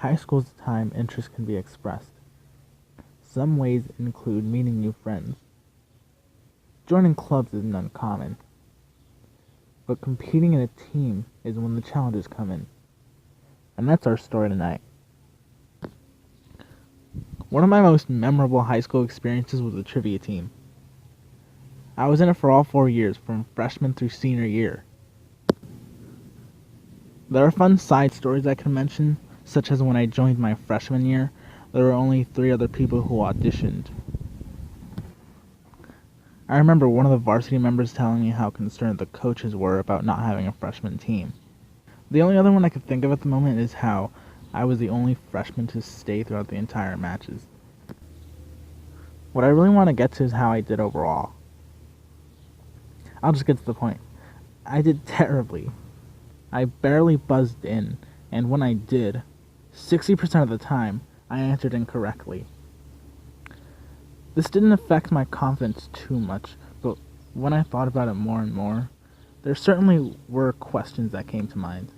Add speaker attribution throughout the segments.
Speaker 1: High school is the time interest can be expressed. Some ways include meeting new friends. Joining clubs isn't uncommon, but competing in a team is when the challenges come in. And that's our story tonight. One of my most memorable high school experiences was the trivia team. I was in it for all 4 years, from freshman through senior year. There are fun side stories I can mention, such as when I joined my freshman year, there were only 3 other people who auditioned. I remember one of the varsity members telling me how concerned the coaches were about not having a freshman team. The only other one I could think of at the moment is how I was the only freshman to stay throughout the entire matches. What I really want to get to is how I did overall. I'll just get to the point. I did terribly. I barely buzzed in, and when I did, 60% of the time, I answered incorrectly. This didn't affect my confidence too much, but when I thought about it more and more, there certainly were questions that came to mind.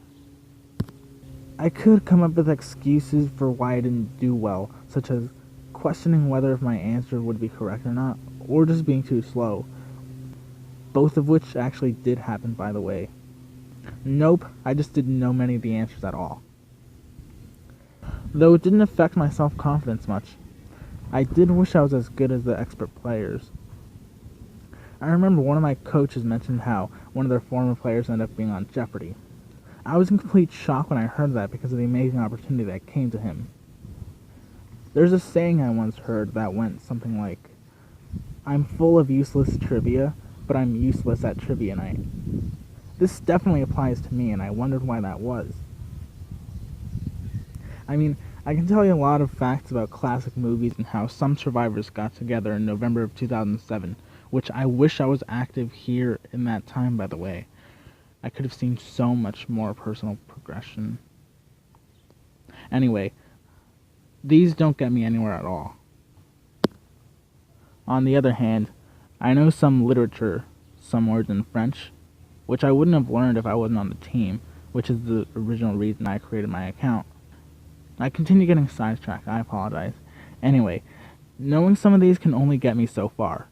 Speaker 1: I could come up with excuses for why I didn't do well, such as questioning whether my answer would be correct or not, or just being too slow, both of which actually did happen, by the way. Nope, I just didn't know many of the answers at all. Though it didn't affect my self-confidence much, I did wish I was as good as the expert players. I remember one of my coaches mentioned how one of their former players ended up being on Jeopardy! I was in complete shock when I heard that because of the amazing opportunity that came to him. There's a saying I once heard that went something like, "I'm full of useless trivia, but I'm useless at trivia night." This definitely applies to me, and I wondered why that was. I mean, I can tell you a lot of facts about classic movies and how some survivors got together in November of 2007, which I wish I was active here in that time, by the way. I could have seen so much more personal progression. Anyway, these don't get me anywhere at all. On the other hand, I know some literature, some words in French, which I wouldn't have learned if I wasn't on the team, which is the original reason I created my account. I continue getting sidetracked, I apologize. Anyway, knowing some of these can only get me so far.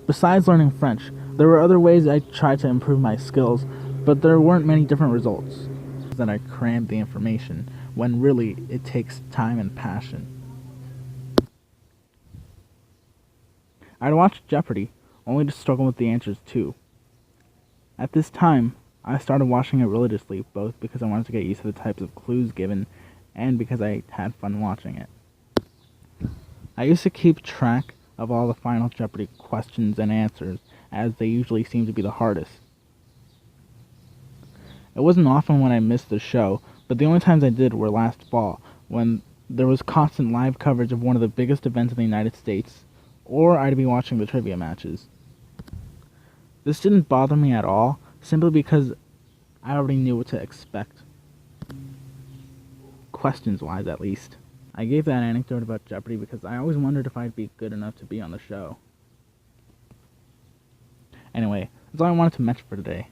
Speaker 1: Besides learning French, there were other ways I tried to improve my skills, but there weren't many different results. That I crammed the information, when really it takes time and passion. I'd watch Jeopardy! Only to struggle with the answers too. At this time, I started watching it religiously, both because I wanted to get used to the types of clues given, and because I had fun watching it. I used to keep track of all the final Jeopardy! Questions and answers, as they usually seem to be the hardest. It wasn't often when I missed the show, but the only times I did were last fall, when there was constant live coverage of one of the biggest events in the United States, or I'd be watching the trivia matches. This didn't bother me at all, simply because I already knew what to expect. Questions-wise, at least. I gave that anecdote about Jeopardy! Because I always wondered if I'd be good enough to be on the show. Anyway, that's all I wanted to mention for today.